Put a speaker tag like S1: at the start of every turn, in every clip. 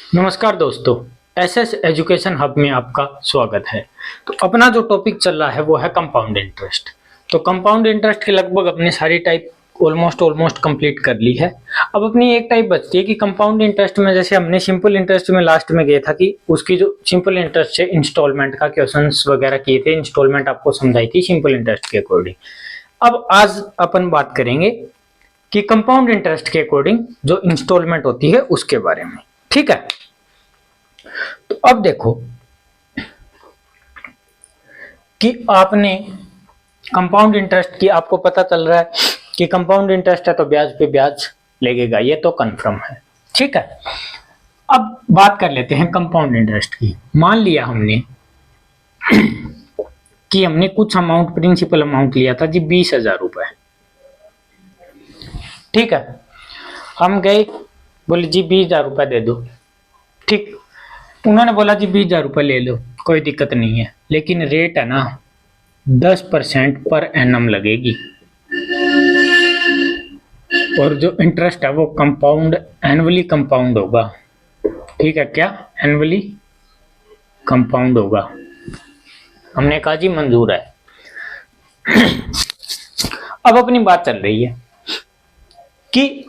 S1: नमस्कार दोस्तों, SS education hub में आपका स्वागत है। तो अपना जो टॉपिक चल रहा है वो है कंपाउंड इंटरेस्ट। तो कंपाउंड इंटरेस्ट की लगभग अपनी सारी टाइप ऑलमोस्ट कंप्लीट कर ली है। अब अपनी एक टाइप बचती है कि कंपाउंड इंटरेस्ट में जैसे हमने सिंपल इंटरेस्ट में लास्ट में गए था कि उसकी जो सिंपल इंटरेस्ट है इंस्टॉलमेंट का क्वेश्चंस वगैरह किए थे, इंस्टॉलमेंट आपको समझाई थी सिंपल इंटरेस्ट के अकॉर्डिंग। अब आज अपन बात करेंगे कि कंपाउंड इंटरेस्ट के अकॉर्डिंग जो इंस्टॉलमेंट होती है उसके बारे में। ठीक है, तो अब देखो कि आपने कंपाउंड इंटरेस्ट की आपको पता चल रहा है कि कंपाउंड इंटरेस्ट है तो ब्याज पे ब्याज लगेगा, ये तो कंफर्म है। ठीक है, अब बात कर लेते हैं कंपाउंड इंटरेस्ट की। मान लिया हमने कि हमने कुछ अमाउंट प्रिंसिपल अमाउंट लिया था जी 20,000 रुपए। ठीक है, हम गए बोले जी 20,000 रुपए दे दो। ठीक, उन्होंने बोला जी 20,000 रुपये ले लो, कोई दिक्कत नहीं है, लेकिन रेट है ना 10% पर एनम लगेगी और जो इंटरेस्ट है वो कंपाउंड एनुअली कंपाउंड होगा। ठीक है, क्या एनुअली कंपाउंड होगा। हमने कहा जी मंजूर है। अब अपनी बात चल रही है कि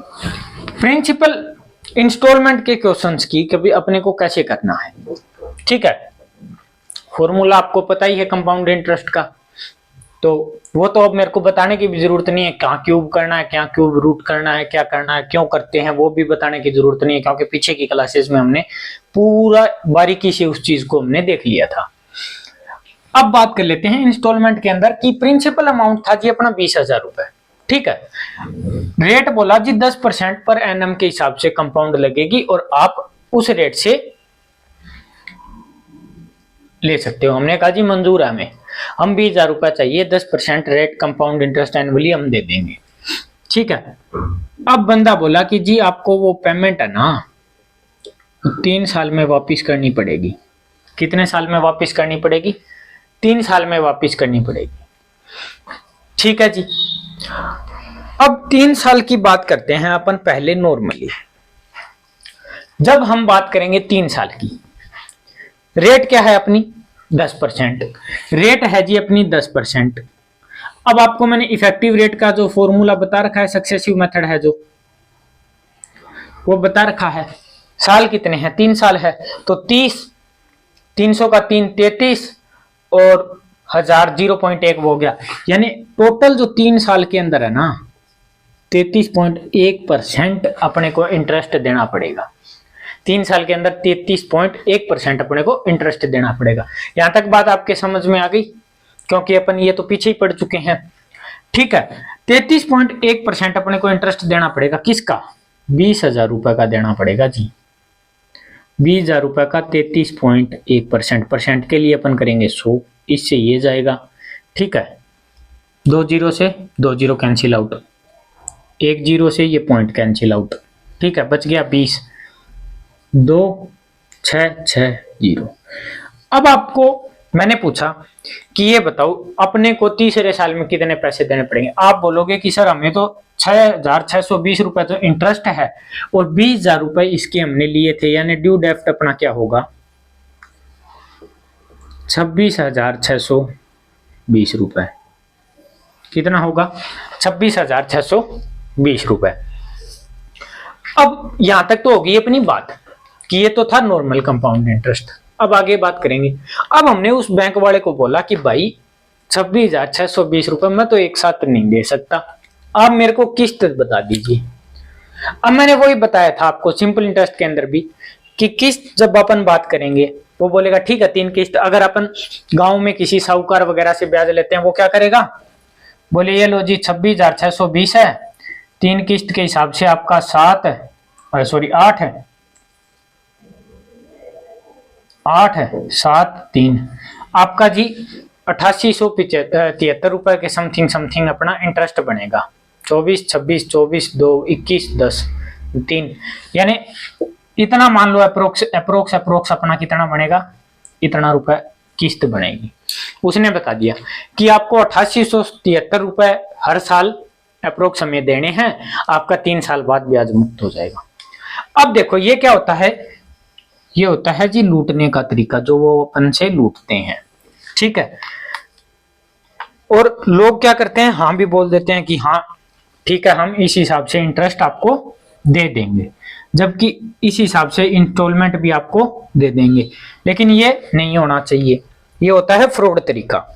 S1: प्रिंसिपल इंस्टॉलमेंट के क्वेश्चंस की कभी अपने को कैसे करना है। ठीक है, फॉर्मूला आपको पता ही है कंपाउंड इंटरेस्ट का, तो वो तो अब मेरे को बताने की भी जरूरत नहीं है। क्या क्यूब करना है, क्या क्यूब रूट करना है, क्या करना है, क्यों करते हैं, वो भी बताने की जरूरत नहीं है, क्योंकि पीछे की क्लासेस में हमने पूरा बारीकी से उस चीज को हमने देख लिया था। अब बात कर लेते हैं इंस्टॉलमेंट के अंदर की प्रिंसिपल अमाउंट था जी अपना 20,000 रुपए। ठीक है, रेट बोला जी 10% पर एनम के हिसाब से कंपाउंड लगेगी और आप उस रेट से ले सकते हो। हमने कहा जी मंजूर है, हमें हम 20,000 रुपए चाहिए, 10% रेट कंपाउंड इंटरेस्ट एनुअली हम दे देंगे। ठीक है, अब बंदा बोला कि जी आपको वो पेमेंट है ना 3 साल में वापिस करनी पड़ेगी। कितने साल में वापिस करनी पड़ेगी? 3 साल में वापिस करनी पड़ेगी। ठीक है जी, अब 3 साल की बात करते हैं अपन पहले नॉर्मली। जब हम बात करेंगे 3 साल की, रेट क्या है अपनी 10%, रेट है जी अपनी 10%। अब आपको मैंने इफेक्टिव रेट का जो फॉर्मूला बता रखा है, सक्सेसिव मेथड है जो, वो बता रखा है। साल कितने हैं? 3 साल है, तो 30, 300 का 3 33 और 1000 0.1 हो गया, यानी टोटल जो 3 साल के अंदर है ना 33.1% अपने को इंटरेस्ट देना पड़ेगा। 3 साल के अंदर 33.1% अपने को इंटरेस्ट देना पड़ेगा। यहां तक बात आपके समझ में आ गई, क्योंकि अपन ये तो पीछे ही पढ़ चुके हैं। ठीक है, 33.1% अपने को इंटरेस्ट देना पड़ेगा। किसका? 20,000 रुपए का देना पड़ेगा जी। 20,000 रुपए का 33.1%, परसेंट के लिए अपन करेंगे 100, इससे ये जाएगा। ठीक है, 2 जीरो से 2 जीरो कैंसिल आउट, 1 जीरो से ये पॉइंट कैंसिल आउट। ठीक है, बच गया 20, 2 6 6 0। अब आपको मैंने पूछा कि ये बताओ अपने को तीसरे साल में कितने पैसे देने पड़ेंगे। आप बोलोगे कि सर हमें तो 6,620 रुपए तो इंटरेस्ट है और 20,000 रुपए इसके हमने लिए थे, यानी ड्यू डेफ्ट अपना क्या होगा 26,620 रुपए। कितना होगा? 26,620 रुपए। अब यहां तक तो होगी अपनी बात कि ये तो था नॉर्मल कंपाउंड इंटरेस्ट। अब आगे बात करेंगे। अब हमने उस बैंक वाले को बोला कि भाई 26,620 रुपए मैं तो एक साथ नहीं दे सकता, आप मेरे को किस्त बता दीजिए। अब मैंने वही बताया था आपको सिंपल इंटरेस्ट के अंदर भी कि किस्त जब अपन बात करेंगे वो बोलेगा ठीक है 3 किस्त। अगर अपन गांव में किसी साहूकार वगैरह से ब्याज लेते हैं वो क्या करेगा, बोले ये लो जी 26,620 है, 3 किस्त के हिसाब से आपका 8 है, 7 3 आपका जी 8,873 रुपए के समथिंग अपना इंटरेस्ट बनेगा। 24 26 24 2 21 10 3, यानी इतना मान लो अप्रोक्स अपना कितना बनेगा, इतना रुपए किस्त बनेगी। उसने बता दिया कि आपको 8,873 रुपए हर साल अप्रोक्स हमें देने हैं, आपका 3 साल बाद ब्याज मुक्त हो जाएगा। अब देखो ये क्या होता है ये होता है जी लूटने का तरीका, जो वो अपन से लूटते हैं। ठीक है, और लोग क्या करते हैं, हाँ भी बोल देते हैं कि हाँ ठीक है हम इस हिसाब से इंटरेस्ट आपको दे देंगे, जबकि इस हिसाब से इंस्टॉलमेंट भी आपको दे देंगे, लेकिन ये नहीं होना चाहिए। ये होता है फ्रॉड तरीका।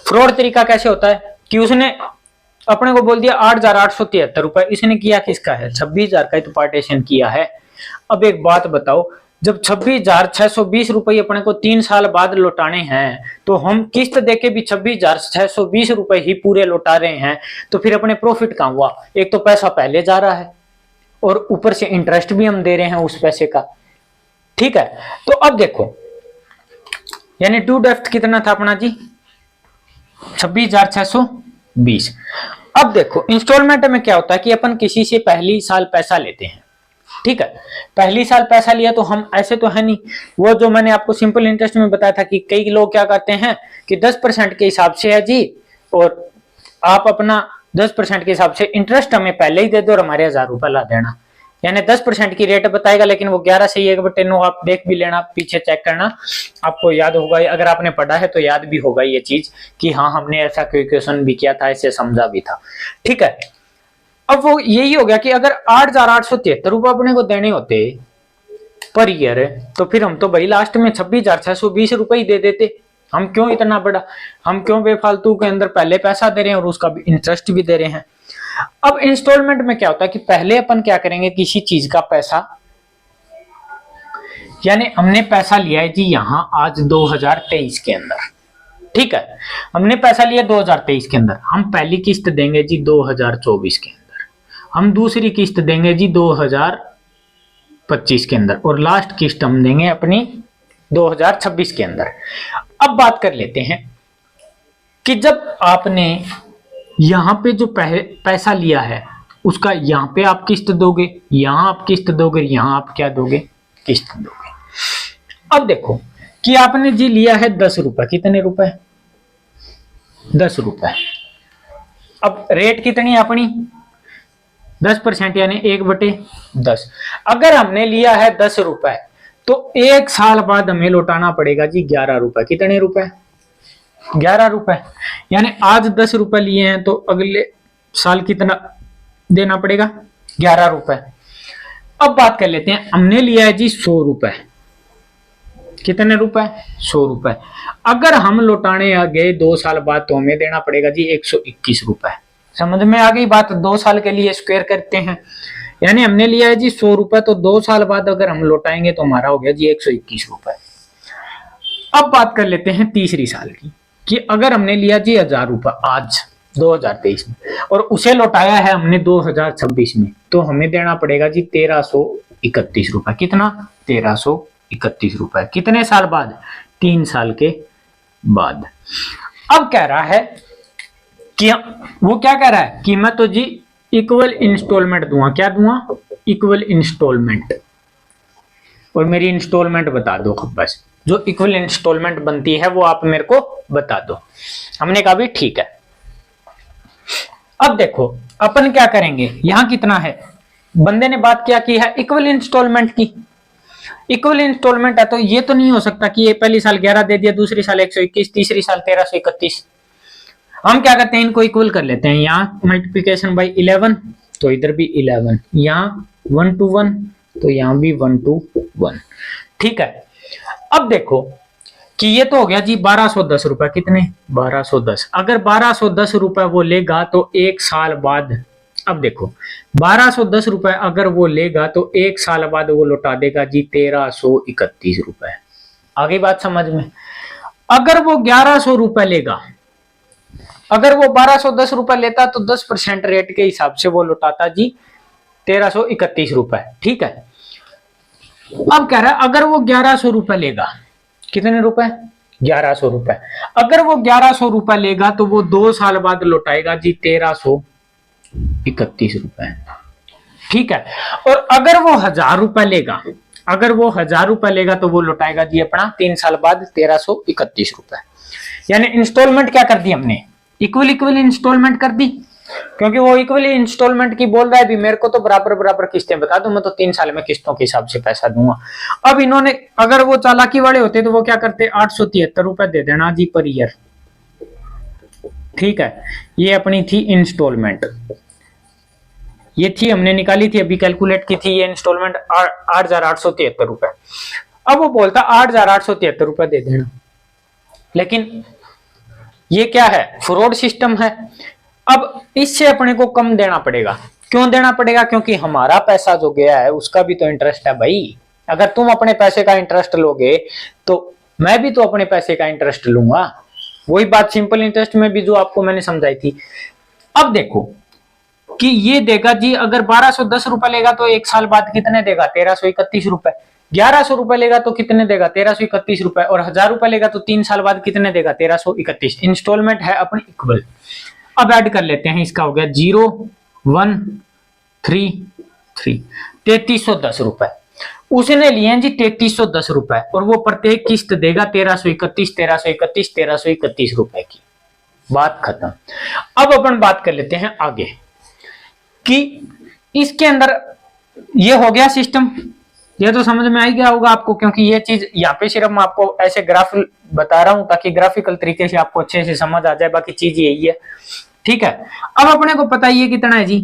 S1: फ्रॉड तरीका कैसे होता है कि उसने अपने को बोल दिया 8,873 रुपए, इसने किया किसका है, 26,000 का ही तो पार्टीशन किया है। अब एक बात बताओ, जब 26,620 रुपए अपने को 3 साल बाद लौटाने हैं, तो हम किस्त देके भी 26,620 रुपए ही पूरे लौटा रहे हैं, तो फिर अपने प्रॉफिट कहाँ हुआ? एक तो पैसा पहले जा रहा है और ऊपर से इंटरेस्ट भी हम दे रहे हैं उस पैसे का। ठीक है, तो अब देखो, यानी ड्यू डेप्थ कितना था अपना जी, 26,620। अब देखो इंस्टॉलमेंट में क्या होता है कि अपन किसी से पहली साल पैसा लेते हैं। ठीक है, पहली साल पैसा लिया तो हम ऐसे तो है नहीं, वो जो मैंने आपको सिंपल इंटरेस्ट में बताया था कि कई लोग क्या करते हैं कि 10% के हिसाब से है जी, और आप अपना 10% के हिसाब से इंटरेस्ट हमें पहले ही दे दो और हमारे 1,000 रुपए ला देना। यानी 10% की रेट बताएगा, लेकिन वो 11 से 1/9, आप देख भी लेना, पीछे चेक करना, आपको याद होगा, अगर आपने पढ़ा है तो याद भी होगा ये चीज कि हाँ हमने ऐसा क्वेश्चन भी किया था, ऐसे समझा भी था। ठीक है, अब वो यही हो गया कि अगर 8,873 रुपए अपने को देने होते पर ईयर, तो फिर हम तो भाई लास्ट में 26,620 रुपए ही दे देते। हम क्यों इतना बड़ा, हम क्यों बेफालतू के अंदर पहले पैसा दे रहे हैं और उसका भी इंटरेस्ट भी दे रहे हैं। अब इंस्टॉलमेंट में क्या होता है कि पहले अपन क्या करेंगे, किसी चीज का पैसा, यानी हमने पैसा लिया है जी यहां आज 2023 के अंदर। ठीक है, हमने पैसा लिया 2023 के अंदर, हम पहली किस्त देंगे जी 2024 के अंदर, हम दूसरी किस्त देंगे जी 2025 के अंदर, और लास्ट किस्त हम देंगे अपनी 2026 के अंदर। अब बात कर लेते हैं कि जब आपने यहां पे जो पैसा लिया है उसका यहां पे आप किस्त दोगे, यहां आप किस्त दोगे, यहां आप क्या दोगे, किस्त दोगे। अब देखो कि आपने जी लिया है 10 रुपए, कितने रुपए, 10 रुपए। अब रेट कितनी अपनी 10%, यानी 1/10। अगर हमने लिया है 10 रुपए, तो 1 साल बाद हमें लौटाना पड़ेगा जी 11 रुपए। कितने रुपए, 11 रुपए। यानी आज 10 रुपए लिए हैं तो अगले साल कितना देना पड़ेगा, 11 रुपए। अब बात कर लेते हैं, हमने लिया है जी 100 रुपए, कितने रुपए, 100 रुपए। अगर हम लौटाने गए 2 साल बाद तो हमें देना पड़ेगा जी 121 रुपए। समझ में आ गई बात, 2 साल के लिए स्क्वायर करते हैं, यानी हमने लिया है जी 100 रुपए, तो 2 साल बाद अगर हम लौटाएंगे तो हमारा हो गया जी 121 रुपए। अब बात कर लेते हैं तीसरी साल की, कि अगर हमने लिया जी 1,000 रुपए आज 2023 में और उसे लौटाया है हमने 2026 में, तो हमें देना पड़ेगा जी 1,331 रुपए। कितना, 1,331 रुपए। कितने साल बाद, 3 साल के बाद। अब कह रहा है कि वो क्या कह रहा है कि मैं तो जी इक्वल इंस्टॉलमेंट दूंगा। क्या दूंगा, इक्वल इंस्टॉलमेंट, और मेरी इंस्टॉलमेंट बता दो, बस जो इक्वल इंस्टॉलमेंट बनती है वो आप मेरे को बता दो। हमने कहा भी ठीक है। अब देखो अपन क्या करेंगे, यहां कितना है, बंदे ने बात क्या की है, इक्वल इंस्टॉलमेंट की। इक्वल इंस्टॉलमेंट है तो ये तो नहीं हो सकता कि ये पहली साल 11 दे दिया, दूसरी साल 121, तीसरी साल 1,331। हम क्या करते हैं, इनको इक्वल कर लेते हैं। यहाँ मल्टीप्लीकेशन बाई 11, तो इधर भी 11, यहाँ 1 to 1, तो यहाँ भी 1 to 1। ठीक है, अब देखो कि ये तो हो गया जी 1,210 रुपए। कितने, 1,210। अगर 1,210 रुपए वो लेगा तो 1 साल बाद, अब देखो 1,210 रुपए अगर वो लेगा तो 1 साल बाद वो लौटा देगा जी 1,331 रुपए। आगे बात समझ में। अगर वो 1,100 रुपए लेगा, अगर वो 1,210 रुपए लेता तो 10% रेट के हिसाब से वो लौटाता जी 1,331 रुपए। ठीक है, अब कह रहा है अगर वो 1,100 रुपए लेगा, कितने रुपए, 1,100 रुपए। अगर वो 1,100 रुपए लेगा तो वो 2 साल बाद लौटाएगा जी 1,331 रुपए। ठीक है, और अगर वो 1,000 रुपए लेगा, अगर वो 1,000 रुपए लेगा तो वो लौटाएगा जी अपना 3 साल बाद 1,331 रुपए। यानी इंस्टॉलमेंट क्या कर दी हमने, इक्वल इंस्टॉलमेंट कर दी। क्योंकि वो इक्वली इंस्टॉलमेंट की बोल रहा है भी, मेरे को तो बराबर बराबर किस्तें बता दो, मैं तो 3 साल में किस्तों के हिसाब से पैसा दूंगा। अब इन्होंने अगर वो चालाकी वाले होते तो वो क्या करते, 873 रुपए दे देना जी पर ईयर। ठीक है, ये अपनी थी इंस्टॉलमेंट, ये थी हमने निकाली थी अभी कैलकुलेट की थी ये इंस्टॉलमेंट 8,873 रुपए। अब वो बोलता 8,873 रुपए दे देना, लेकिन ये क्या है, फ्रॉड सिस्टम है। अब इससे अपने को कम देना पड़ेगा। क्यों देना पड़ेगा? क्योंकि हमारा पैसा जो गया है उसका भी तो इंटरेस्ट है भाई। अगर तुम अपने पैसे का इंटरेस्ट लोगे तो मैं भी तो अपने पैसे का इंटरेस्ट लूंगा। वही बात सिंपल इंटरेस्ट में भी जो आपको मैंने समझाई थी। अब देखो कि ये देगा जी, अगर 1210 रुपए लेगा तो 1 साल बाद कितने देगा, 1331 रुपए। 1100 रुपए लेगा तो कितने देगा, 1331 रुपए। और 1000 रुपए लेगा तो 3 साल बाद कितने देगा, 1331। इंस्टॉलमेंट है अपनी इक्वल। अब ऐड कर लेते हैं, इसका हो गया 0 1 3 3, 3310 रुपए। उसने लिए हैं जी 3310 रुपए, और वो प्रत्येक किस्त देगा 1331 रुपए की। बात खत्म। अब अपन बात कर लेते हैं आगे कि इसके अंदर ये हो गया सिस्टम। ये तो समझ में आ ही गया होगा आपको, क्योंकि ये चीज यहाँ पे सिर्फ मैं आपको ऐसे ग्राफ बता रहा हूं ताकि ग्राफिकल तरीके से आपको अच्छे से समझ आ जाए, बाकी चीज यही है। ठीक है, अब अपने को पता ही है कितना है जी,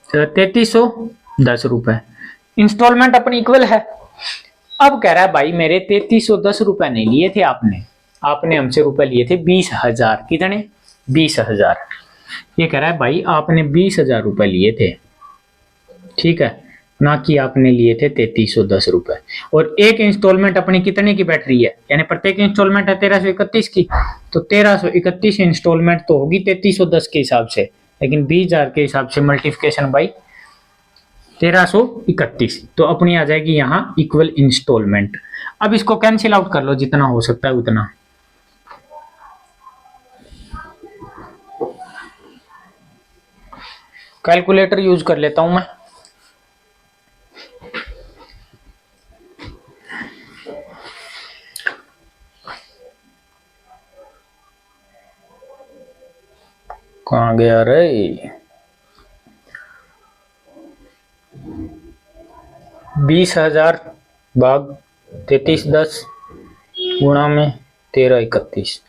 S1: 3310 रुपए। इंस्टॉलमेंट अपनी इक्वल है। अब कह रहा है भाई मेरे 3310 रुपए नहीं लिए थे आपने, आपने हमसे रुपए लिए थे 20,000। कितने? 20,000। ये कह रहा है भाई आपने 20,000 रुपए लिए थे, ठीक है, ना कि आपने लिए थे 3310 रुपए। और एक इंस्टॉलमेंट अपनी कितने की बैठ रही है, यानी प्रत्येक इंस्टॉलमेंट है 1331 की, तो 1331 इंस्टॉलमेंट तो होगी 3310 के हिसाब से, लेकिन 20,000 के हिसाब से मल्टीप्लिकेशन बाई 1331, तो अपनी आ जाएगी यहाँ इक्वल इंस्टॉलमेंट। अब इसको कैंसिल आउट कर लो जितना हो सकता है उतना। कैलकुलेटर यूज कर लेता हूं मैं। कहाँ गया रे? 20,000 भाग 3310 गुणा में 1331,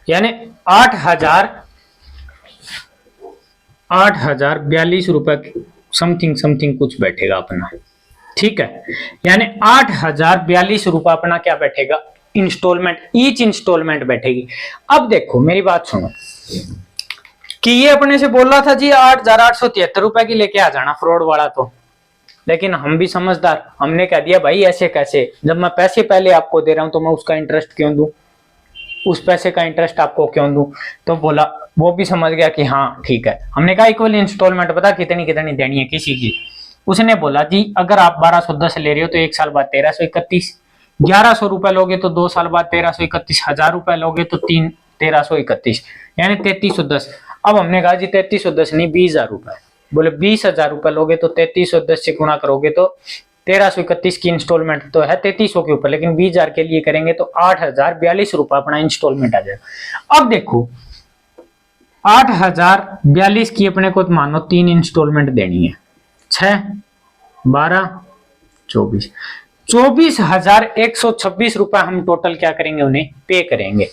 S1: यानी 8,042 रुपए समथिंग कुछ बैठेगा अपना। ठीक है, यानी 8,042 रुपए अपना क्या बैठेगा, इंस्टॉलमेंट, ईच इंस्टॉलमेंट बैठेगी। अब देखो मेरी बात सुनो कि ये अपने से बोल रहा था जी 8,873 रुपए की लेके आ जाना, फ्रॉड वाला तो। लेकिन हम भी समझदार, हमने कह दिया भाई ऐसे कैसे, जब मैं पैसे पहले आपको दे रहा हूं तो मैं उसका इंटरेस्ट क्यों दूं, उस पैसे का इंटरेस्ट आपको क्यों दूं। तो बोला, वो भी समझ गया कि हाँ ठीक है। हमने कहा इक्वल इंस्टॉलमेंट बता कितनी कितनी देनी है किसी की। उसने बोला जी अगर आप 1210 ले रहे हो तो 1 साल बाद 1331, 1100 रुपए लोगे तो 2 साल बाद 1331, 1000 रुपए लोगे तो 1331, यानी 3310। अब हमने कहा जी 3310 नहीं 20,000 रुपए। बोले 20,000 रुपए लोगे तो 3310 से गुणा करोगे तो 1331 की इंस्टॉलमेंट तो है 3300 के ऊपर, लेकिन 20,000 के लिए करेंगे तो 8,042 रुपए अपना इंस्टॉलमेंट आ जाएगा। अब देखो 8,042 की अपने को मानो 3 इंस्टॉलमेंट देनी है, 6 12 24, 24,126 रुपए हम टोटल क्या करेंगे, उन्हें पे करेंगे।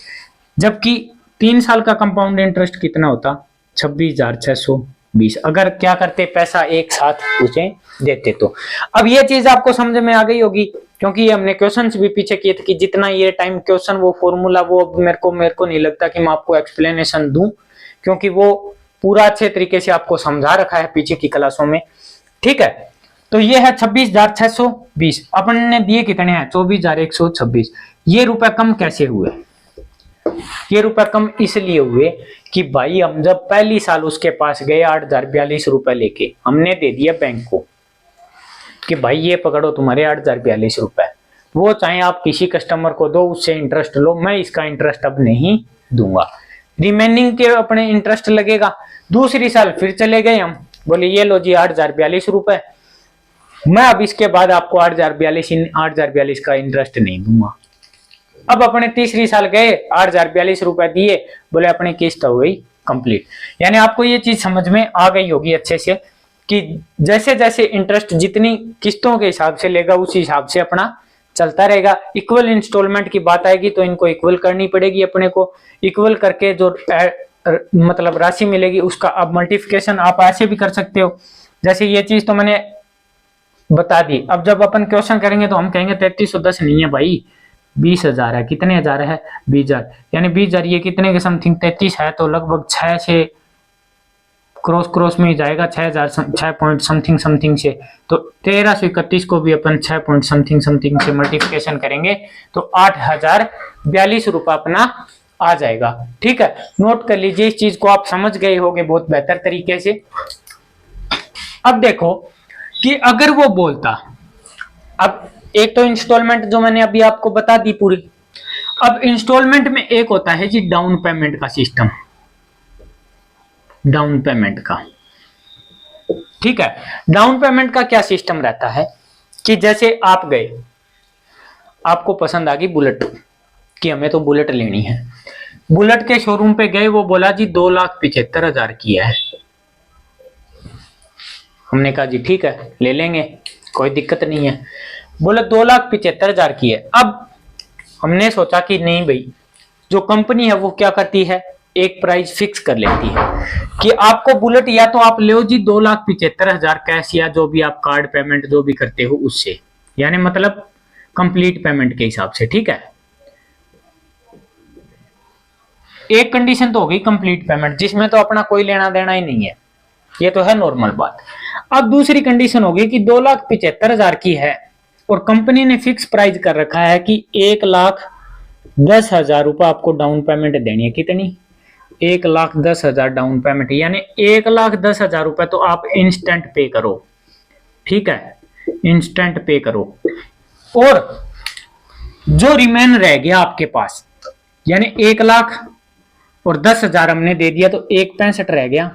S1: जबकि 3 साल का कंपाउंड इंटरेस्ट कितना होता, 26,620। अगर क्या करते पैसा एक साथ उसे देते तो। अब ये चीज आपको समझ में आ गई होगी, क्योंकि ये हमने क्वेश्चंस भी पीछे किए थे कि जितना ये टाइम क्वेश्चन वो फॉर्मूला वो मेरे को नहीं लगता कि मैं आपको एक्सप्लेनेशन दूं, क्योंकि वो पूरा अच्छे तरीके से आपको समझा रखा है पीछे की क्लासों में। ठीक है, तो ये है 26,620, अपन ने दिए कितने हैं 24,126। ये रुपए कम कैसे हुए, ये रुपए कम इसलिए हुए कि भाई हम जब पहली साल उसके पास गए 8,042 रुपए लेके, हमने दे दिया बैंक को कि भाई ये पकड़ो तुम्हारे 8,042 रुपए। वो चाहे आप किसी कस्टमर को दो उससे इंटरेस्ट लो, मैं इसका इंटरेस्ट अब नहीं दूंगा, रिमेनिंग के अपने इंटरेस्ट लगेगा। दूसरी साल फिर चले गए हम, बोले ये लो जी 8,042 रुपए, मैं अब इसके बाद आपको 8,042 का इंटरेस्ट नहीं दूंगा। अब अपने तीसरी साल गए 8,042 रुपए दिए, बोले अपनी किस्त हो गई कंप्लीट। यानी आपको ये चीज समझ में आ गई होगी अच्छे से कि जैसे जैसे इंटरेस्ट जितनी किस्तों के हिसाब से लेगा उस हिसाब से अपना चलता रहेगा। इक्वल इंस्टॉलमेंट की बात आएगी तो इनको इक्वल करनी पड़ेगी अपने को। इक्वल करके जो मतलब राशि मिलेगी उसका आप मल्टीप्लिकेशन आप ऐसे भी कर सकते हो। जैसे ये चीज तो मैंने बता दी। अब जब अपन क्वेश्चन करेंगे तो हम कहेंगे 3310 नहीं है भाई, 20,000 है। कितने हजार है? 20,000। यानी 20,000 ये कितने के समथिंग 33 है, तो लगभग 6 से क्रॉस में ही जाएगा, 6,000 6 पॉइंट समथिंग से। तो 1331 को भी अपन 6 पॉइंट समथिंग से मल्टीप्लिकेशन करेंगे तो 8,042 रुपया अपना आ जाएगा। ठीक है, नोट कर लीजिए, इस चीज को आप समझ गए होंगे बहुत बेहतर तरीके से। अब देखो कि अगर वो बोलता, अब एक तो इंस्टॉलमेंट जो मैंने अभी आपको बता दी पूरी। अब इंस्टॉलमेंट में एक होता है जी डाउन पेमेंट का सिस्टम, डाउन पेमेंट का। ठीक है, डाउन पेमेंट का क्या सिस्टम रहता है कि जैसे आप गए, आपको पसंद आ गई बुलेट कि हमें तो बुलेट लेनी है। बुलेट के शोरूम पे गए, वो बोला जी 2,75,000 की है। हमने कहा जी ठीक है ले लेंगे, कोई दिक्कत नहीं है। बोले 2,75,000 की है। अब हमने सोचा कि नहीं भाई, जो कंपनी है वो क्या करती है, एक प्राइस फिक्स कर लेती है कि आपको बुलेट या तो आप ले जी 2,75,000 कैश या जो भी आप कार्ड पेमेंट जो भी करते हो उससे, यानी मतलब कंप्लीट पेमेंट के हिसाब से। ठीक है, एक कंडीशन तो हो गई कंप्लीट पेमेंट, जिसमें तो अपना कोई लेना देना ही नहीं है, ये तो है नॉर्मल बात। अब दूसरी कंडीशन होगी कि 2,75,000 की है और कंपनी ने फिक्स प्राइस कर रखा है कि 1,10,000 रुपये आपको डाउन पेमेंट देनी है। कितनी? 1,10,000 डाउन पेमेंट, यानी 1,10,000 रुपये तो आप इंस्टेंट पे करो। ठीक है, इंस्टेंट पे करो। और जो रिमेन रह गया आपके पास, यानी 1,10,000 हमने दे दिया तो 1,65,000 रह गया।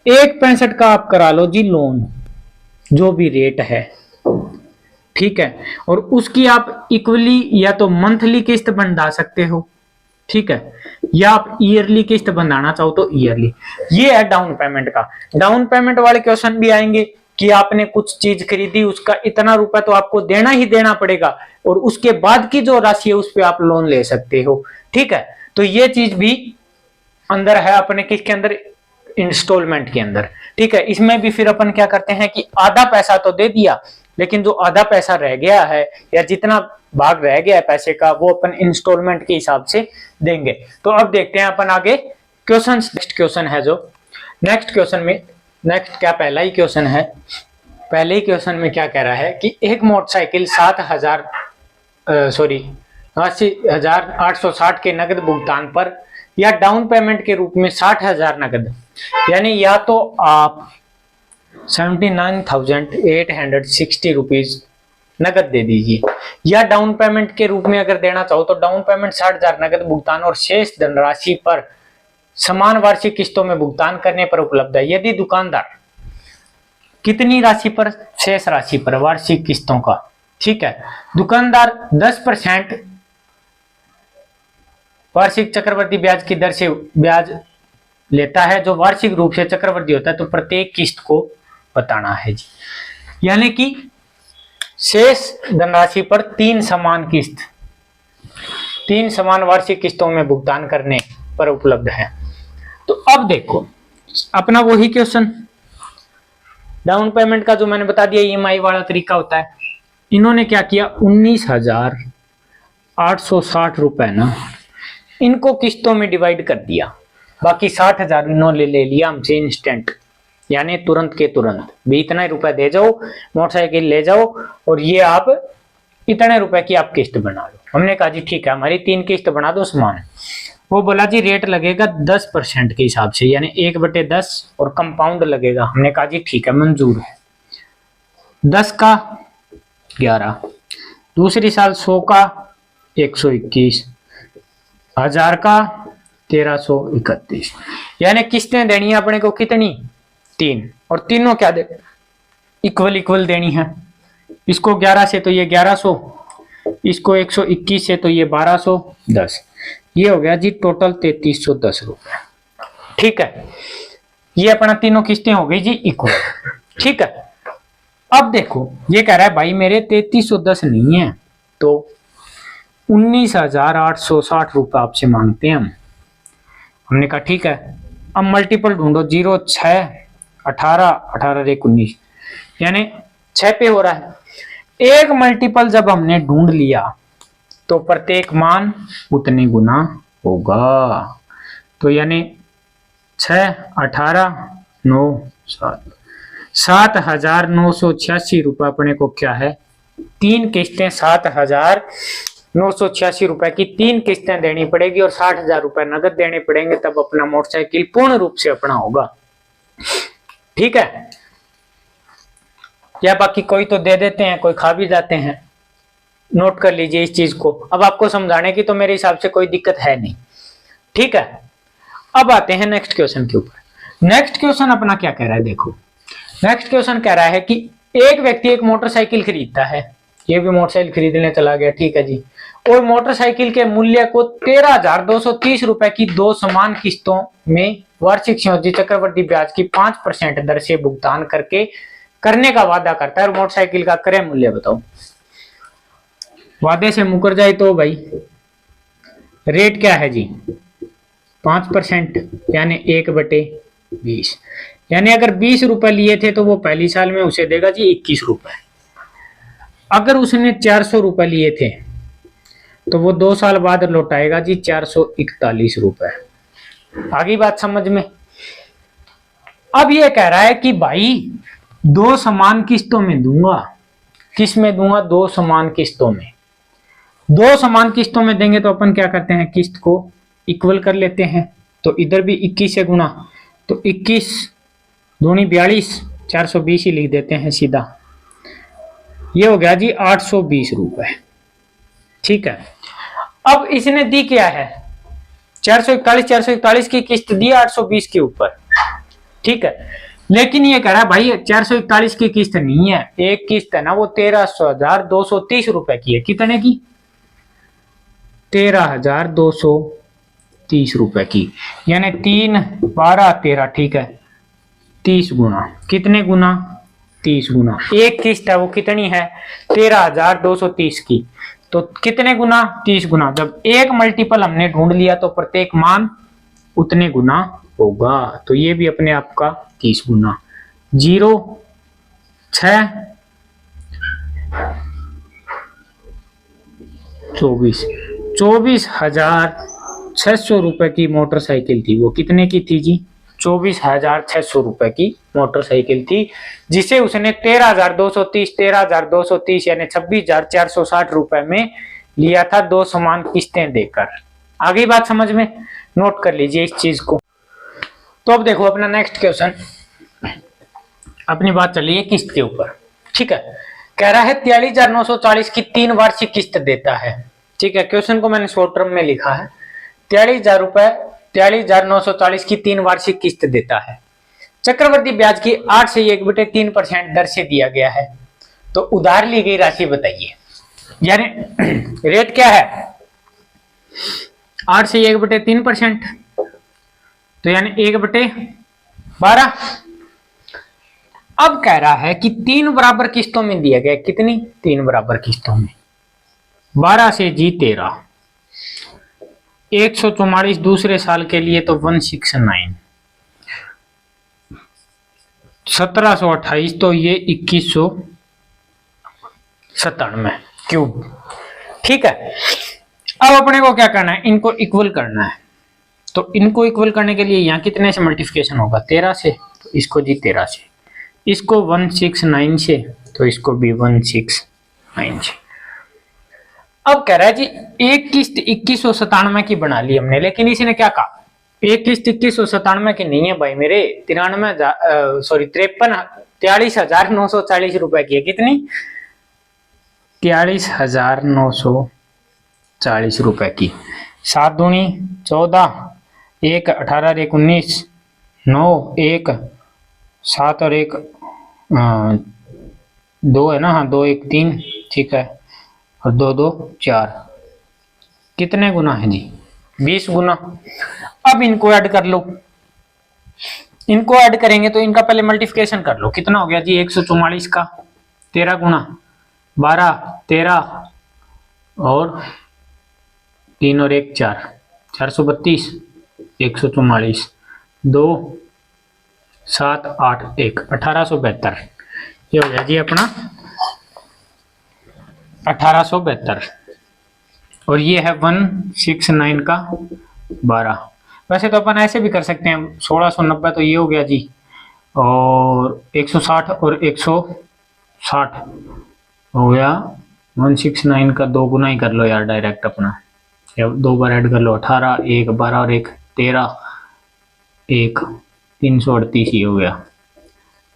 S1: 1,65,000 का आप करा लो जी लोन, जो भी रेट है। ठीक है, और उसकी आप इक्वली या तो मंथली किस्त बंधा सकते हो, ठीक है, या आप ईयरली किस्त बंधाना चाहो तो ईयरली। ये है डाउन पेमेंट का। डाउन पेमेंट वाले क्वेश्चन भी आएंगे कि आपने कुछ चीज खरीदी, उसका इतना रुपया तो आपको देना ही देना पड़ेगा और उसके बाद की जो राशि है उस पर आप लोन ले सकते हो। ठीक है, तो ये चीज भी अंदर है अपने किसके अंदर, इंस्टॉलमेंट के अंदर। ठीक है, इसमें भी फिर अपन क्या करते हैं कि आधा पैसा तो दे दिया, लेकिन जो आधा पैसा रह गया है या जितना भाग रह गया है पैसे का, वो अपन इंस्टॉलमेंट के हिसाब से देंगे। तो अब देखते हैं अपन आगे क्वेश्चन। नेक्स्ट क्वेश्चन है जो नेक्स्ट क्वेश्चन में, नेक्स्ट क्या पहला ही क्वेश्चन है, पहले ही क्वेश्चन में क्या कह रहा है कि एक मोटरसाइकिल 80,860 के नगद भुगतान पर या डाउन पेमेंट के रूप में 60,000 नगद, यानी या तो आप 79,860 रुपीज नगद दे दीजिए, या डाउन पेमेंट के रूप में अगर देना चाहो तो डाउन पेमेंट 60,000 नगद भुगतान और शेष धनराशि पर समान वार्षिक किस्तों में भुगतान करने पर उपलब्ध है। यदि दुकानदार कितनी राशि पर, शेष राशि पर वार्षिक किस्तों का। ठीक है, दुकानदार 10% वार्षिक चक्रवृद्धि ब्याज की दर से ब्याज लेता है, जो वार्षिक रूप से चक्रवृद्धि होता है, तो प्रत्येक किस्त को बताना है जी। यानी कि शेष धनराशि पर 3 समान वार्षिक किस्तों में भुगतान करने पर उपलब्ध है। तो अब देखो अपना वही क्वेश्चन, डाउन पेमेंट का जो मैंने बता दिया ईएमआई वाला तरीका होता है। इन्होंने क्या किया, 19,860 रुपए ना इनको किस्तों में डिवाइड कर दिया, बाकी 60,000 इन्होंने ले लिया हमसे इंस्टेंट, यानी तुरंत के तुरंत भी इतना ही रुपए दे जाओ, मोटरसाइकिल ले जाओ और ये आप इतने रुपए की आप किस्त बना लो। हमने कहा जी ठीक है, हमारी 3 किस्त बना दो समान। वो बोला जी रेट लगेगा 10% के हिसाब से, यानी 1/10 और कंपाउंड लगेगा। हमने कहा जी ठीक है, मंजूर है। 10 का 11, दूसरी साल 100 का 121, 1000 का 1331, यानी किस्तें देनी है अपने को कितनी, 3, और तीनों क्या दे, इक्वल देनी है। इसको 11 से तो ये 1100, इसको 121 से तो ये 1210, ये हो गया जी टोटल 3310 रुपए। ठीक है, ये अपना तीनों किस्तें हो गई जी इक्वल। ठीक है, अब देखो ये कह रहा है भाई मेरे 3310 नहीं है तो 19,860 रुपए आपसे मांगते हैं हम। हमने कहा ठीक है, अब मल्टीपल ढूंढो, 0 6 18 18 1 19 यानी 6 पे हो रहा है। एक मल्टीपल जब हमने ढूंढ लिया तो प्रत्येक मान उतने गुना होगा। तो यानी 6 18 9 7 7,986 रुपए अपने को क्या है, तीन किस्तें 7,986 रुपए की तीन किस्तें देनी पड़ेगी और 60,000 रुपए नगद देने पड़ेंगे, तब अपना मोटरसाइकिल पूर्ण रूप से अपना होगा। ठीक है, या बाकी कोई तो दे देते हैं, कोई खा भी जाते हैं। नोट कर लीजिए इस चीज को। अब आपको समझाने की तो मेरे हिसाब से कोई दिक्कत है नहीं। ठीक है, अब आते हैं नेक्स्ट क्वेश्चन के ऊपर। नेक्स्ट क्वेश्चन अपना क्या कह रहा है, देखो नेक्स्ट क्वेश्चन कह रहा है कि एक व्यक्ति एक मोटरसाइकिल खरीदता है, ये भी मोटरसाइकिल खरीदने चला गया, ठीक है जी, और मोटरसाइकिल के मूल्य को 13,230 रुपए की दो समान किस्तों में वार्षिक संयोजी चक्रवृद्धि ब्याज की 5% दर से भुगतान करने का वादा करता है, और मोटरसाइकिल का क्रय मूल्य बताओ। वादे से मुकर जाए तो भाई रेट क्या है जी, 5% यानी 1/20, यानी अगर 20 रुपए लिए थे तो वो पहली साल में उसे देगा जी 21 रुपए। अगर उसने 400 रुपए लिए थे तो वो 2 साल बाद लौटाएगा जी 441 रुपए। आगे बात समझ में। अब ये कह रहा है कि भाई दो समान किस्तों में दूंगा, किस में दूंगा, दो समान किस्तों में। दो समान किस्तों में देंगे तो अपन क्या करते हैं, किस्त को इक्वल कर लेते हैं। तो इधर भी 21 से गुना, तो 21 दूनी 42, 420 ही लिख देते हैं सीधा। ये हो गया जी 820 रुपए। ठीक है, अब इसने दी क्या है, 441 की किस्त दी 820 के ऊपर। ठीक है, लेकिन ये कह रहा है भाई 441 की किस्त नहीं है, एक किस्त है ना वो 13,230 रुपए की है। कितने की, 13,230 रुपए की, यानी 3 12 13। ठीक है, 30 गुना, कितने गुना, 30 गुना। एक किस्त है वो कितनी है, 13,230 की, तो कितने गुना, 30 गुना। जब एक मल्टीपल हमने ढूंढ लिया तो प्रत्येक मान उतने गुना होगा। तो ये भी अपने आप का 30 गुना। 0 6 24,600 रुपए की मोटरसाइकिल थी। वो कितने की थी जी, 24,600 रुपए की मोटरसाइकिल थी, जिसे उसने 13,230 यानी 26,460 रुपए में लिया था, दो समान किस्तें देकर। आगे बात समझ में, नोट कर लीजिए इस चीज को। तो अब देखो अपना नेक्स्ट क्वेश्चन, अपनी बात चली है किस्त के ऊपर। ठीक है, कह रहा है 43,940 की 3 वार्षिक किस्त देता है। ठीक है, क्वेश्चन को मैंने शॉर्ट टर्म में लिखा है। 43,940 की 3 वार्षिक किस्त देता है, चक्रवृद्धि ब्याज की 8 से 1/3% दर से दिया गया है, तो उधार ली गई राशि बताइए। यानी रेट क्या है, 8 से 1/3%, तो यानी 1/12। अब कह रहा है कि 3 बराबर किस्तों में दिया गया, कितनी, 3 बराबर किस्तों में, 12 से जी 13, 144 दूसरे साल के लिए तो 169, 1728 तो ये 2197 क्यूब। ठीक है, अब अपने को क्या करना है, इनको इक्वल करना है। तो इनको इक्वल करने के लिए यहाँ कितने से मल्टीप्लिकेशन होगा, 13 से, तो इसको जी 13 से, इसको 169 से, तो इसको भी 169 से। अब कह रहा है जी एक किस्त 2197 की बना ली हमने, लेकिन इसने क्या कहा, एक किस्त 2197 की नहीं है भाई मेरे, 43,940 रुपए की है। कितनी, 43,940 रुपए की। 7 दूनी 14, 1 18 1 19, 9 1 7 और 1 2 है ना, हाँ 2 1 3, ठीक है, और 2 2 4, कितने गुना है जी, 20 गुना। अब इनको ऐड कर लो, इनको ऐड करेंगे तो इनका पहले मल्टीप्लिकेशन कर लो, कितना हो गया जी 144 का 13 गुना 12 13 और 3 और 1 4 432 144 2 7 8 1 1872। ये हो गया जी अपना 1872 और ये है 169 का 12। वैसे तो अपन ऐसे भी कर सकते हैं 1690, तो ये हो गया जी और 160 और 160 हो गया 169 का 2 गुना ही कर लो यार डायरेक्ट अपना, या 2 बार ऐड कर लो 18 1 12 और 1 13 1 338 ही हो गया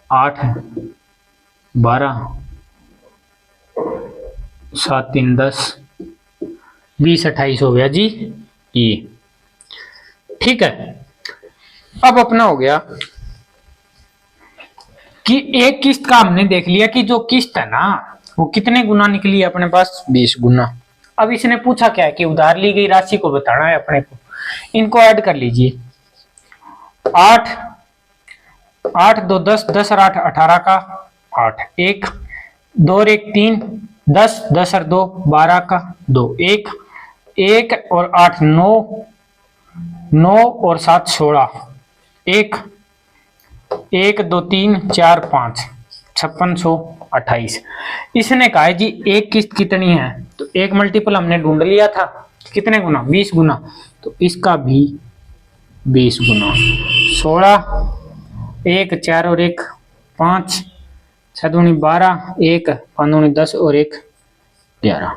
S1: 8 12 7 3 10 20 28 हो गया जी ये। ठीक है, अब अपना हो गया कि एक किस्त का हमने देख लिया कि जो किस्त है ना वो कितने गुना निकली है अपने पास 20 गुना। अब इसने पूछा क्या है कि उधार ली गई राशि को बताना है अपने को। इनको ऐड कर लीजिए 8 8 2 10 10 और 8 18 का 8 1 2 और 1 3 10 10 और 2 12 का 2 1 1 और 8 9 9 और 7 16 1 1 2 3 4 5 5628। इसने कहा है जी एक किस्त कितनी है, तो एक मल्टीपल हमने ढूंढ लिया था कितने गुना 20 गुना, तो इसका भी 20 गुना 16 1 4 और 1 5 6 दूनी 12 1 5 दूनी 10 और 1 11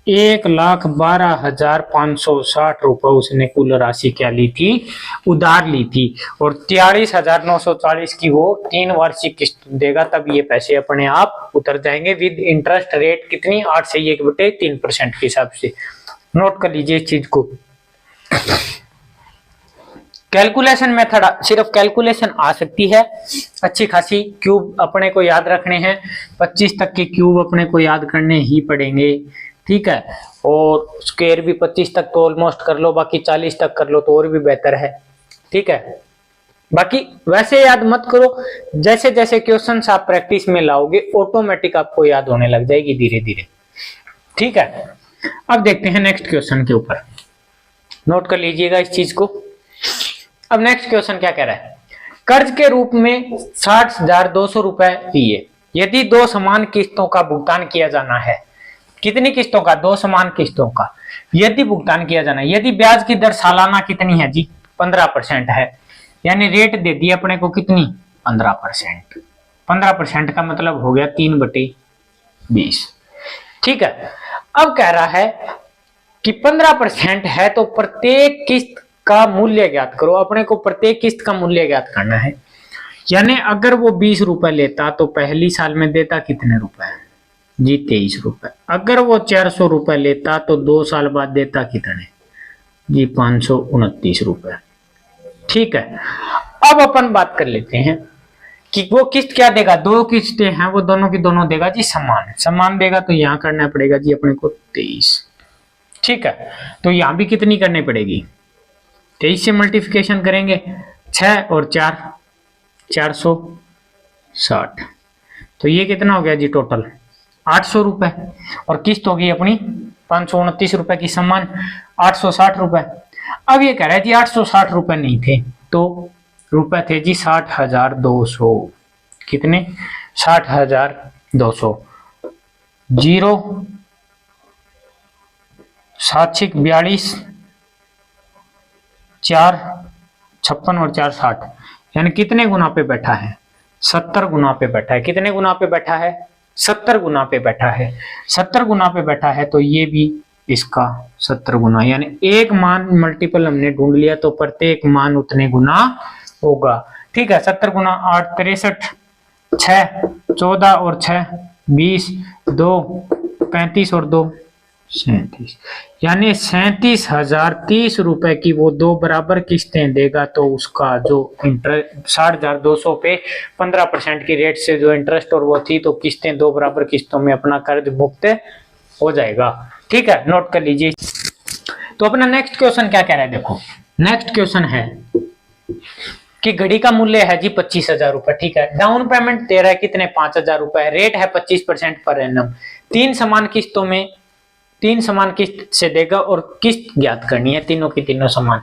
S1: 1,12,560 रुपए उसने कुल राशि क्या ली थी, उधार ली थी। और 43,940 की वो 3 वार्षिक किस्त देगा, तब ये पैसे अपने आप उतर जाएंगे विद इंटरेस्ट रेट कितनी 8 से 1/3% के हिसाब से। नोट कर लीजिए इस चीज को। कैलकुलेशन मेथड सिर्फ कैलकुलेशन आ सकती है अच्छी खासी, क्यूब अपने को याद रखने हैं 25 तक के क्यूब अपने को याद करने ही पड़ेंगे, ठीक है। और स्क्वायर भी 25 तक तो ऑलमोस्ट कर लो, बाकी 40 तक कर लो तो और भी बेहतर है, ठीक है। बाकी वैसे याद मत करो, जैसे जैसे क्वेश्चंस आप प्रैक्टिस में लाओगे ऑटोमेटिक आपको याद होने लग जाएगी धीरे धीरे, ठीक है। अब देखते हैं नेक्स्ट क्वेश्चन के ऊपर, नोट कर लीजिएगा इस चीज को। अब नेक्स्ट क्वेश्चन क्या कह रहा है, कर्ज के रूप में 60,200 रुपए दिए, यदि 2 समान किस्तों का भुगतान किया जाना है। कितनी किस्तों का, 2 समान किस्तों का यदि भुगतान किया जाना है। यदि ब्याज की दर सालाना कितनी है जी 15% है, यानी रेट दे दी अपने को कितनी 15%। 15% का मतलब हो गया 3/20, ठीक है। अब कह रहा है कि 15% है तो प्रत्येक किस्त का मूल्य ज्ञात करो। अपने को प्रत्येक किस्त का मूल्य ज्ञात करना है, यानी अगर वो 20 रुपए लेता तो पहली साल में देता कितने रुपए जी 23 रुपए। अगर वो 400 रुपए लेता तो 2 साल बाद देता कितने जी 529 रुपए, ठीक है। अब अपन बात कर लेते हैं कि वो किस्त क्या देगा, 2 किस्तें हैं वो दोनों की दोनों देगा जी समान, समान देगा तो यहां करना पड़ेगा जी अपने को 23, ठीक है। तो यहां भी कितनी करनी पड़ेगी 23 से मल्टीप्लिकेशन करेंगे 6 और 4 460, तो ये कितना हो गया जी टोटल 800 रुपए, और किस्त होगी अपनी 529 रुपए की समान 860 रुपए। अब ये कह रहा है जी 860 रुपए नहीं थे तो रुपए थे जी 60,200, कितने 60,200, 0 7 42 4 56 और 4 60, यानी कितने गुना पे बैठा है 70 गुना पे बैठा है। कितने गुना पे बैठा है 70 गुना पे बैठा है। 70 गुना पे बैठा है तो ये भी इसका 70 गुना, यानी एक मान मल्टीपल हमने ढूंढ लिया तो प्रत्येक मान उतने गुना होगा, ठीक है। 70 गुना 8 63 6 14 और 6 20 2 35 और 2 37, यानी 37,030 रुपए की वो 2 बराबर किस्तें देगा, तो उसका जो इंटरेस्ट 60,200 पे 15% की रेट से जो इंटरेस्ट और वो थी तो किस्तें 2 बराबर किस्तों में अपना कर्ज मुक्त हो जाएगा, ठीक है। नोट कर लीजिए। तो अपना नेक्स्ट क्वेश्चन क्या कह रहा है, देखो नेक्स्ट क्वेश्चन है कि घड़ी का मूल्य है जी 25,000 रुपए, ठीक है। डाउन पेमेंट दे रहा है कितने, 5,000 रुपए, रेट है 25% पर एनम। 3 समान किस्तों में 3 समान किस्त से देगा और किस्त ज्ञात करनी है, तीनों की तीनों समान।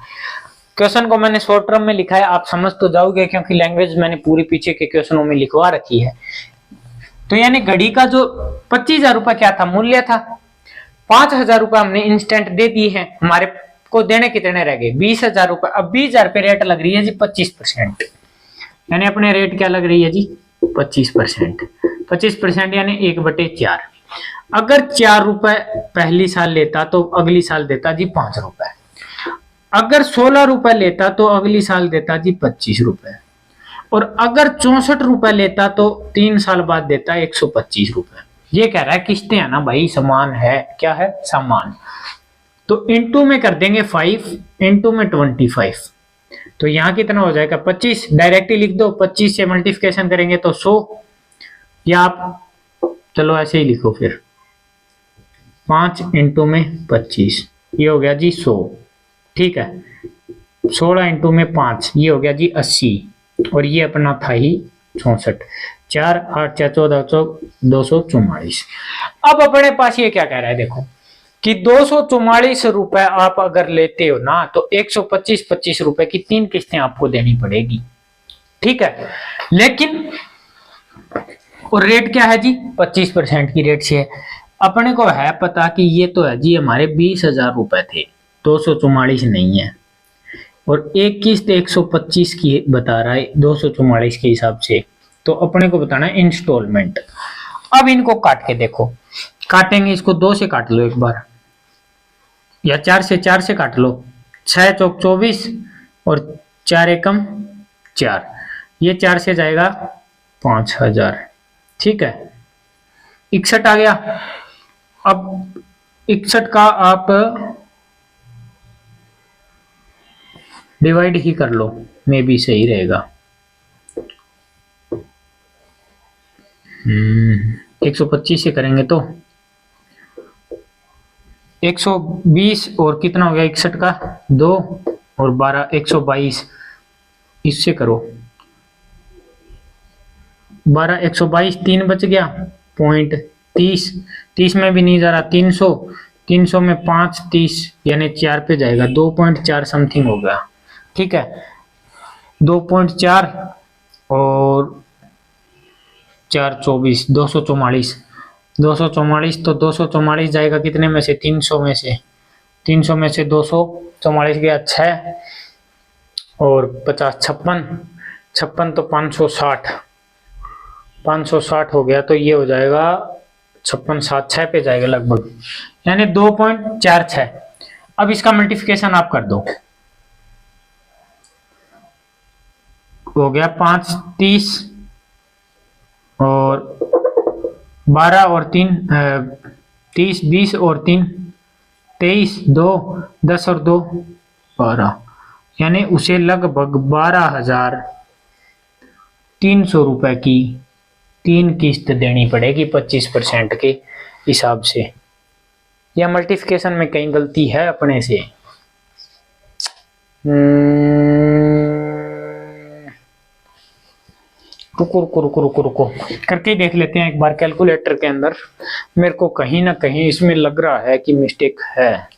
S1: क्वेश्चन को मैंने शॉर्ट टर्म में लिखा है, आप समझ तो जाओगे क्योंकि लैंग्वेज मैंने पूरी पीछे के क्वेश्चनों में लिखवा रखी है। तो यानी घड़ी का जो 25,000 रुपए क्या था, मूल्य था, 5,000 रुपए हमने इंस्टेंट दे दी है, हमारे को देने कितने रह गए, 20,000 रुपए। अब 20,000 पे रेट लग रही है जी 25%, यानी अपने रेट क्या लग रही है जी 25%। 25% यानी 1/4। अगर 4 रुपए पहली साल लेता तो अगली साल देता जी 5 रुपए। अगर 16 रुपए लेता तो अगली साल देता जी 25 रुपए। और अगर 64 रुपए लेता तो 3 साल बाद देता 125 रुपए। ये कह रहा है किस्तें है ना भाई समान है, क्या है, समान। तो इंटू में कर देंगे 5, इंटू में 25। तो यहाँ कितना हो जाएगा 25, डायरेक्टली लिख दो, 25 से मल्टीप्लिकेशन करेंगे तो 100, या आप चलो ऐसे ही लिखो फिर 5 इंटू में 25, ये हो गया जी 100, ठीक है। 16 इंटू में 5, ये हो गया जी 80, और ये अपना था ही 64। 4 8 4 14 244। अब अपने पास ये क्या कह रहा है, देखो कि 244 रुपए आप अगर लेते हो ना तो 125 रुपए की 3 किस्तें आपको देनी पड़ेगी, ठीक है। लेकिन और रेट क्या है जी 25% की रेट से है। अपने को है पता कि ये तो है जी हमारे 20,000 रुपए थे, 244 नहीं है, और एक किस्त 125 की बता रहा है 244 के हिसाब से, तो अपने को बताना है इंस्टॉलमेंट। अब इनको काट के देखो, काटेंगे इसको 2 से काट लो एक बार, या 4 से काट लो, 6 चौक 24 और 4 एकम 4, ये 4 से जाएगा 5,000, ठीक है। 61 आ गया। अब 61 का आप डिवाइड ही कर लो, मे भी सही रहेगा। 125 से करेंगे तो 120, और कितना हो गया 61 का 2 और 12 122, इससे करो 12 122, 3 बच गया पॉइंट 30, 30 में भी नहीं जा रहा, 300, 300 में 5 30, यानी 4 पे जाएगा, 2.4 समथिंग हो गया, ठीक है। 2.4 और 4 24, 244, 244, तो 244 जाएगा कितने में से, 300 में से, 300 में से 244 गया 6 और 50 56, 56 तो 560, 560 हो गया, तो ये हो जाएगा 56 7 6 पे जाएगा लगभग, यानी 2.46। अब इसका मल्टीप्लिकेशन आप कर दो, हो गया 5 30 और 12 और 3 30 20 और 3 23 2 10 और 2 12, यानी उसे लगभग 12,300 रुपए की 3 किस्त देनी पड़ेगी 25% के हिसाब से। या मल्टीप्लिकेशन में कहीं गलती है अपने से, रुको करके देख लेते हैं एक बार कैलकुलेटर के अंदर। मेरे को कहीं ना कहीं इसमें लग रहा है कि मिस्टेक है।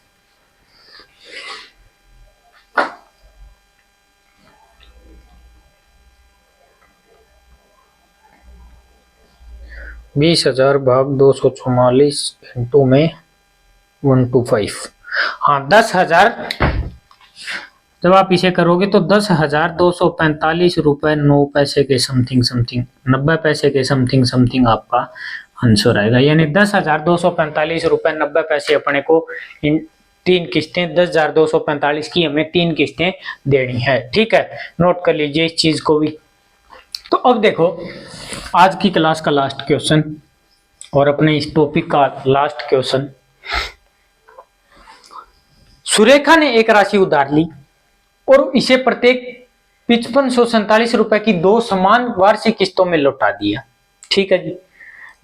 S1: बीस 20,000 भाग 244 इंटू में 125, हाँ 10,000। जब आप इसे करोगे तो 10,245 रुपए 9 पैसे के समथिंग 90 पैसे के समथिंग आपका आंसर आएगा। यानी 10,245 रुपए 90 पैसे अपने को इन 3 किस्तें 10,245 की हमें 3 किस्तें देनी है, ठीक है। नोट कर लीजिए इस चीज को भी। तो अब देखो आज की क्लास का लास्ट क्वेश्चन और अपने इस टॉपिक का लास्ट क्वेश्चन। सुरेखा ने एक राशि उधार ली और इसे प्रत्येक 5547 रुपए की 2 समान वार्षिक किस्तों में लौटा दिया, ठीक है जी।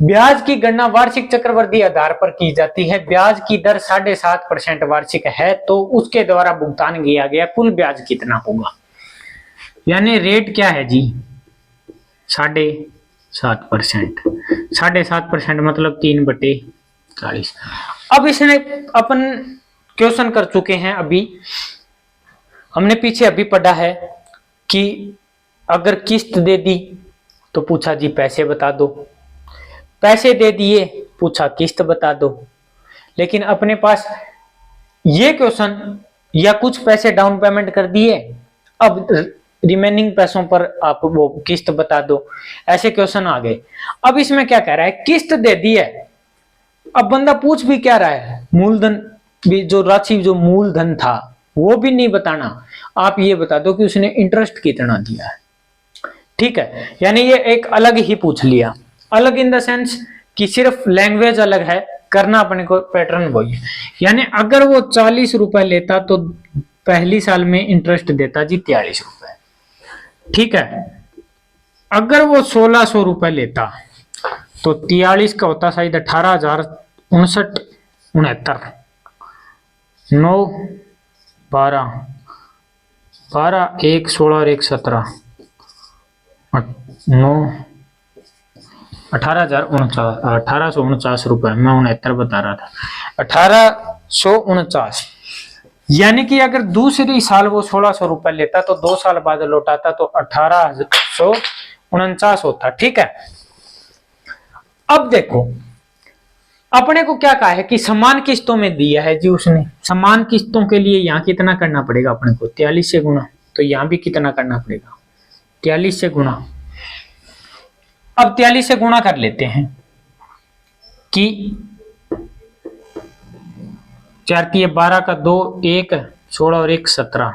S1: ब्याज की गणना वार्षिक चक्रवृद्धि आधार पर की जाती है। ब्याज की दर 7.5% वार्षिक है तो उसके द्वारा भुगतान किया गया कुल ब्याज कितना होगा। यानी रेट क्या है जी 7.5%। 7.5% मतलब 3/40। अब इसने अपन क्वेश्चन कर चुके हैं, अभी हमने पीछे अभी पढ़ा है कि अगर किस्त दे दी तो पूछा जी पैसे बता दो, पैसे दे दिए पूछा किस्त बता दो। लेकिन अपने पास ये क्वेश्चन या कुछ पैसे डाउन पेमेंट कर दिए, अब रिमेनिंग पैसों पर आप वो किस्त बता दो, ऐसे क्वेश्चन आ गए। अब इसमें क्या कह रहा है, किस्त दे दी है, अब बंदा पूछ भी क्या रहा है, मूलधन भी, जो राशि जो मूलधन था वो भी नहीं बताना, आप ये बता दो कि उसने इंटरेस्ट कितना दिया है। ठीक है, यानी ये एक अलग ही पूछ लिया, अलग इन द सेंस कि सिर्फ लैंग्वेज अलग है, करना अपने को पैटर्न वही है। यानी अगर वो 40 रुपए लेता तो पहली साल में इंटरेस्ट देता जी 43 रुपए। ठीक है, अगर वो 1600 रुपए लेता तो 43 का होता शायद 18,059.69, 9 12 12 1 16 और 1 17 9 18,049 रुपए, मैं 69 बता रहा था, 1849। यानी कि अगर दूसरी साल वो 1600 रुपए लेता तो 2 साल बाद लौटाता तो 1849 होता। ठीक है, अब देखो अपने को क्या कहा है कि समान किस्तों में दिया है जी उसने, समान किस्तों के लिए यहाँ कितना करना पड़ेगा अपने को, 43 से गुणा, तो यहाँ भी कितना करना पड़ेगा 43 से गुणा। अब 43 से गुणा कर लेते हैं कि 4 की 12 का 2 1 16 और 1 17,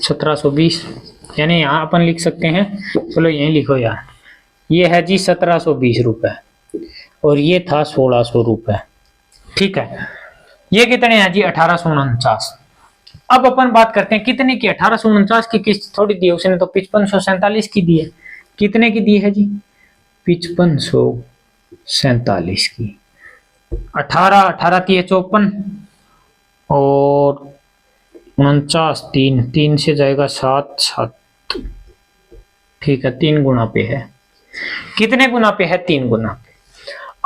S1: 1720। यानी यहां अपन लिख सकते हैं, चलो यहीं लिखो यार, ये है जी 1720 रुपए और ये था 1600 रुपए। ठीक है, ये कितने हैं जी 1849। अब अपन बात करते हैं कितने की, 1849 की किस्त थोड़ी दी है उसने, तो 5547 की दी है। कितने की दी है जी 5547 की। 18 की 54 और 49, 3 से जाएगा 7 7। ठीक है, 3 गुना पे है, कितने गुना पे है 3 गुना पे।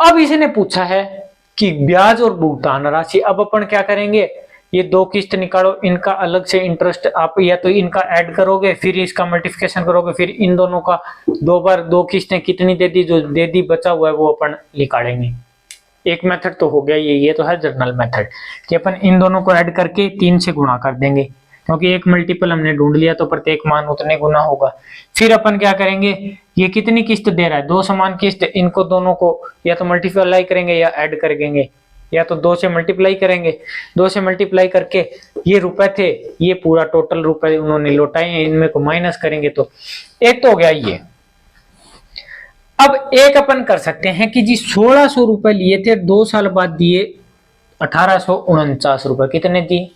S1: अब इसने पूछा है कि ब्याज और भुगतान राशि, अब अपन क्या करेंगे, ये 2 किस्त निकालो, इनका अलग से इंटरेस्ट आप या तो इनका ऐड करोगे, फिर इसका मल्टीप्लिकेशन करोगे, फिर इन दोनों का 2 बार 2 किस्तें कितनी दे दी, जो दे दी बचा हुआ है वो अपन निकालेंगे। एक मेथड तो हो गया ये तो है जनरल मेथड कि अपन इन दोनों को ऐड करके 3 से गुणा कर देंगे, क्योंकि एक मल्टीपल हमने ढूंढ लिया तो प्रत्येक मान उतने गुना होगा। फिर अपन क्या करेंगे, ये कितनी किस्त दे रहा है, 2 समान किस्त, इनको दोनों को या तो मल्टीप्लाई करेंगे या ऐड कर देंगे, या तो 2 से मल्टीप्लाई करेंगे, 2 से मल्टीप्लाई करके ये रुपए थे, ये पूरा टोटल रुपए उन्होंने लौटाए हैं, इनमें को माइनस करेंगे तो एक तो हो गया ये। अब एक अपन कर सकते हैं कि जी 1600 रुपए लिए थे, 2 साल बाद दिए 1849 रुपए। कितने दिए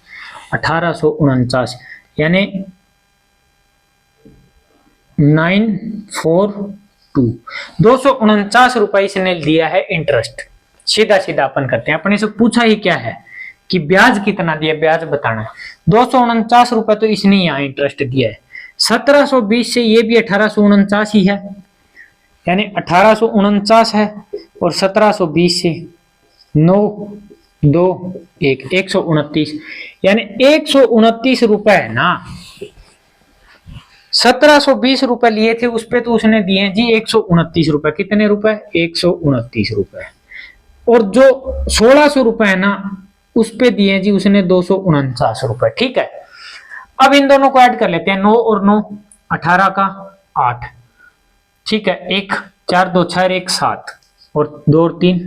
S1: 1849, यानी 942, 249 रुपए इसने दिया है इंटरेस्ट। सीधा सीधा अपन करते हैं, अपने से पूछा ही क्या है कि ब्याज कितना दिया, ब्याज बताना है। 249 रुपए तो इसने यहाँ इंटरेस्ट दिया है, 1720 से ये भी 1849 ही है, यानी 1849 है, और 1720 से 9 2 1 129, यानी 129 रुपए है ना। 1720 रुपए लिए थे उस पे तो उसने दिए जी 129 रुपए। कितने रुपए 129 रुपए। और जो 1600 रुपए है ना उस पे दिए जी उसने 249 रुपए। ठीक है, अब इन दोनों को ऐड कर लेते हैं, 9 और 9 18 का 8। ठीक है, 1 4 2 6 1 7 और 2 और 3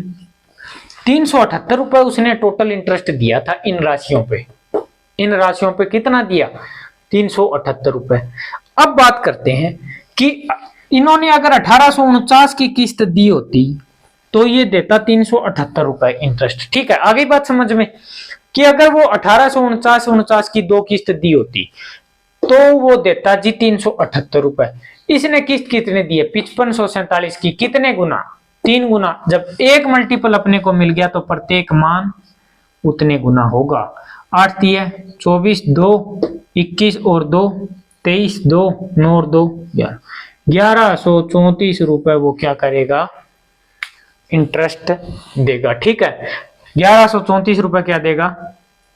S1: 378 रुपए उसने टोटल इंटरेस्ट दिया था इन राशियों पे। इन राशियों पे कितना दिया 378 रुपए। अब बात करते हैं कि इन्होंने अगर 1849 की किस्त दी होती तो ये देता 378 रुपए इंटरेस्ट। ठीक है, आगे बात समझ में कि अगर वो 1849 की 2 किस्त दी होती तो वो देता जी 378 रुपए। इसने किस्त कितने दिए 5547 की। कितने गुना 3 गुना। जब एक मल्टीपल अपने को मिल गया तो प्रत्येक मान उतने गुना होगा। 8 दिया 24, 2 21 और 2 23, 2 9 और 2 11, 1134 रुपए वो क्या करेगा, इंटरेस्ट देगा। ठीक है, 1134 रुपए क्या देगा,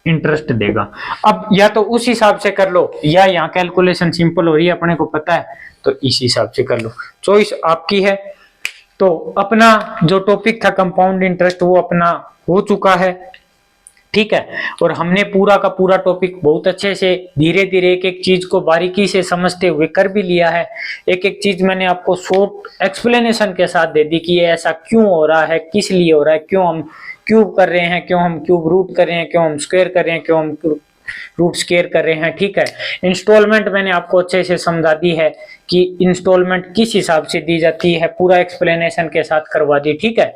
S1: इंटरेस्ट देगा। अब या तो उस हिसाब से कर लो या यहाँ कैलकुलेशन सिंपल हो रही है, अपने को पता है, तो इस हिसाब से कर लो, चॉइस आपकी है। तो अपना जो टॉपिक था कंपाउंड इंटरेस्ट वो अपना हो चुका है। ठीक है, और हमने पूरा का पूरा टॉपिक बहुत अच्छे से धीरे धीरे एक एक चीज को बारीकी से समझते हुए कर भी लिया है। एक एक चीज मैंने आपको शॉर्ट एक्सप्लेनेशन के साथ दे दी कि ये ऐसा क्यों हो रहा है, किस लिए हो रहा है, क्यों हम क्यूब कर रहे हैं, क्यों हम क्यूब रूट कर रहे हैं, क्यों हम स्क्वायर कर रहे हैं, क्यों हम रूट स्क्वायर कर रहे हैं। ठीक है, इंस्टॉलमेंट मैंने आपको अच्छे से समझा दी है कि इंस्टॉलमेंट किस हिसाब से दी जाती है, पूरा एक्सप्लेनेशन के साथ करवा दी। ठीक है,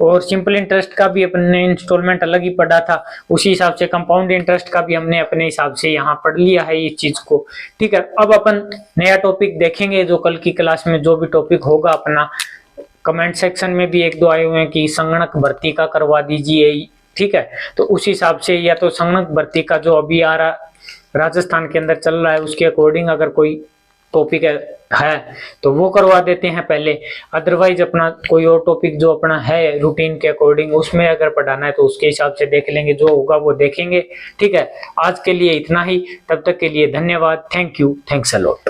S1: और सिंपल इंटरेस्ट का भी अपने इंस्टॉलमेंट अलग ही पढ़ा था, उसी हिसाब से कंपाउंड इंटरेस्ट का भी हमने अपने हिसाब से यहाँ पढ़ लिया है इस चीज को। ठीक है, अब अपन नया टॉपिक देखेंगे, जो कल की क्लास में जो भी टॉपिक होगा अपना, कमेंट सेक्शन में भी 1-2 आए हुए हैं कि संगणक भर्ती का करवा दीजिए। ठीक है, तो उस हिसाब से या तो संगणक भर्ती का जो अभी आ रहा राजस्थान के अंदर चल रहा है उसके अकॉर्डिंग अगर कोई टॉपिक है तो वो करवा देते हैं पहले, अदरवाइज अपना कोई और टॉपिक जो अपना है रूटीन के अकॉर्डिंग उसमें अगर पढ़ाना है तो उसके हिसाब से देख लेंगे, जो होगा वो देखेंगे। ठीक है, आज के लिए इतना ही, तब तक के लिए धन्यवाद, thank you, thanks a lot.